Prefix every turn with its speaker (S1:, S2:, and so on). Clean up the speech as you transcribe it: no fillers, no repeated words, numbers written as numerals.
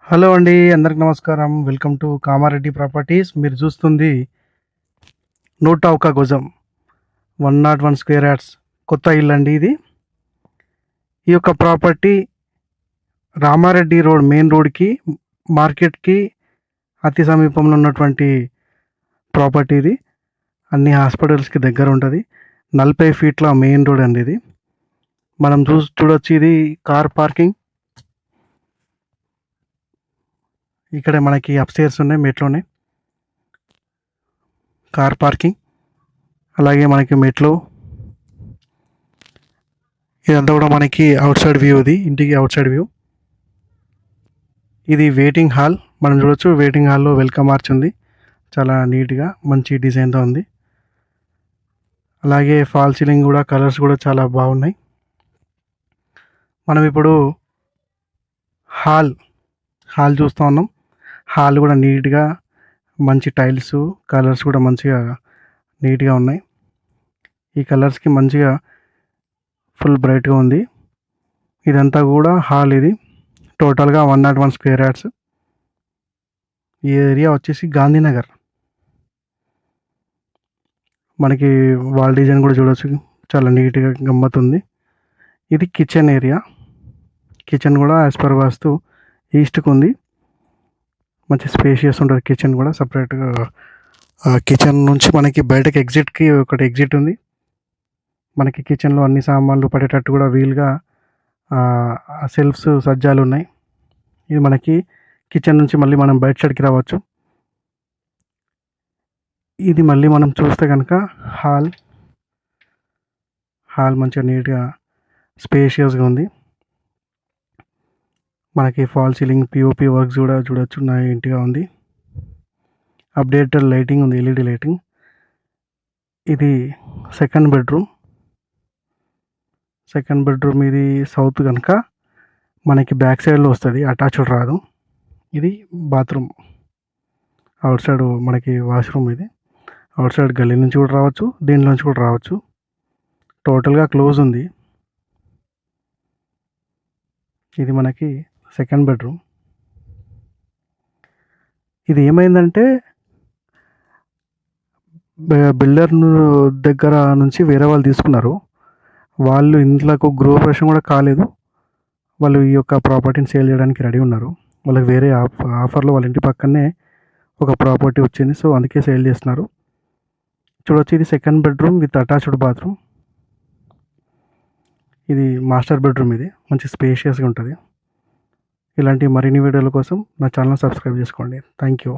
S1: Hello అండి, అందరికి నమస్కారం. Welcome to Kamareddy properties. మీరు చూస్తుంది 101 గజం 101 స్క్వేర్ యార్డ్స్ కొత్త ఇల్లు అండి ఇది. ఈ యొక్క ప్రాపర్టీ రామారెడ్డి రోడ్, మెయిన్ రోడ్కి, మార్కెట్కి అతి సమీపంలో ఉన్నటువంటి ప్రాపర్టీ ఇది. అన్ని హాస్పిటల్స్కి దగ్గర ఉంటుంది. 40 ఫీట్ల మెయిన్ రోడ్ అండి ఇది. మనం చూడొచ్చు, ఇది కార్ పార్కింగ్. ఇక్కడ మనకి అప్స్టైర్స్ ఉన్నాయి, మెట్లోనే కార్ పార్కింగ్. అలాగే మనకి మెట్లు, ఇదంతా కూడా మనకి అవుట్ సైడ్ వ్యూ. ఇది ఇంటికి అవుట్ సైడ్ వ్యూ. ఇది వెయిటింగ్ హాల్. మనం చూడొచ్చు, వెయిటింగ్ హాల్లో వెల్కమ్ ఆర్చ్ ఉంది, చాలా నీట్గా మంచి డిజైన్తో ఉంది. అలాగే ఫాల్ సీలింగ్ కూడా, కలర్స్ కూడా చాలా బాగున్నాయి. మనం ఇప్పుడు హాల్ చూస్తూ ఉన్నాం. హాల్ కూడా నీట్గా, మంచి టైల్స్, కలర్స్ కూడా మంచిగా నీట్గా ఉన్నాయి. ఈ కలర్స్కి మంచిగా ఫుల్ బ్రైట్గా ఉంది. ఇదంతా కూడా హాల్. ఇది టోటల్గా 101 స్క్వేర్ యార్డ్స్. ఈ ఏరియా వచ్చేసి గాంధీనగర్. మనకి వాల్ డిజైన్ కూడా చూడవచ్చు, చాలా నీట్గా గమ్మత్తుంది. ఇది కిచెన్ ఏరియా. కిచెన్ కూడా యాజ్ పర్ వాస్తు ఈస్ట్కి ఉంది. మంచి స్పేషియస్ ఉంటుంది కిచెన్ కూడా. సపరేట్గా కిచెన్ నుంచి మనకి బయటకి ఎగ్జిట్కి ఒకటి ఎగ్జిట్ ఉంది. మనకి కిచెన్లో అన్ని సామాన్లు పడేటట్టు కూడా వీలుగా సెల్ఫ్స్, సజ్జాలు ఉన్నాయి. ఇది మనకి కిచెన్ నుంచి మళ్ళీ మనం బయట సైడ్కి రావచ్చు. ఇది మళ్ళీ మనం చూస్తే కనుక హాల్ మంచిగా నీట్గా స్పేషియస్గా ఉంది. మనకి ఫాల్ సీలింగ్, పిఓపి వర్క్స్ కూడా చూడొచ్చు, నీట్గా ఉంది. అప్డేటెడ్ లైటింగ్ ఉంది, ఎల్ఈడి లైటింగ్. ఇది సెకండ్ బెడ్రూమ్. ఇది సౌత్ కనుక మనకి బ్యాక్ సైడ్లో వస్తుంది, అటాచ్డ్ రాదు. ఇది బాత్రూమ్. అవుట్ సైడ్ మనకి వాష్రూమ్. ఇది అవుట్ సైడ్ గల్లీ నుంచి కూడా రావచ్చు, దీనిలోంచి కూడా రావచ్చు. టోటల్గా క్లోజ్ ఉంది. ఇది మనకి సెకండ్ బెడ్రూమ్. ఇది ఏమైందంటే బిల్డర్ దగ్గర నుంచి వేరే వాళ్ళు తీసుకున్నారు. వాళ్ళు ఇంట్లోకి గృహప్రవేశం కూడా కాలేదు. వాళ్ళు ఈ యొక్క ప్రాపర్టీని సేల్ చేయడానికి రెడీ ఉన్నారు. వాళ్ళకి వేరే ఆఫర్లో వాళ్ళ ఇంటి పక్కనే ఒక ప్రాపర్టీ వచ్చింది, సో అందుకే సేల్ చేస్తున్నారు. చూడొచ్చు, ఇది second bedroom with attached bathroom. ఇది మాస్టర్ బెడ్రూమ్. ఇది మంచి స్పేషియస్గా ఉంటుంది. ఇలాంటి మరిన్ని వీడియోల కోసం నా ఛానల్ సబ్స్క్రైబ్ చేసుకోండి. Thank you.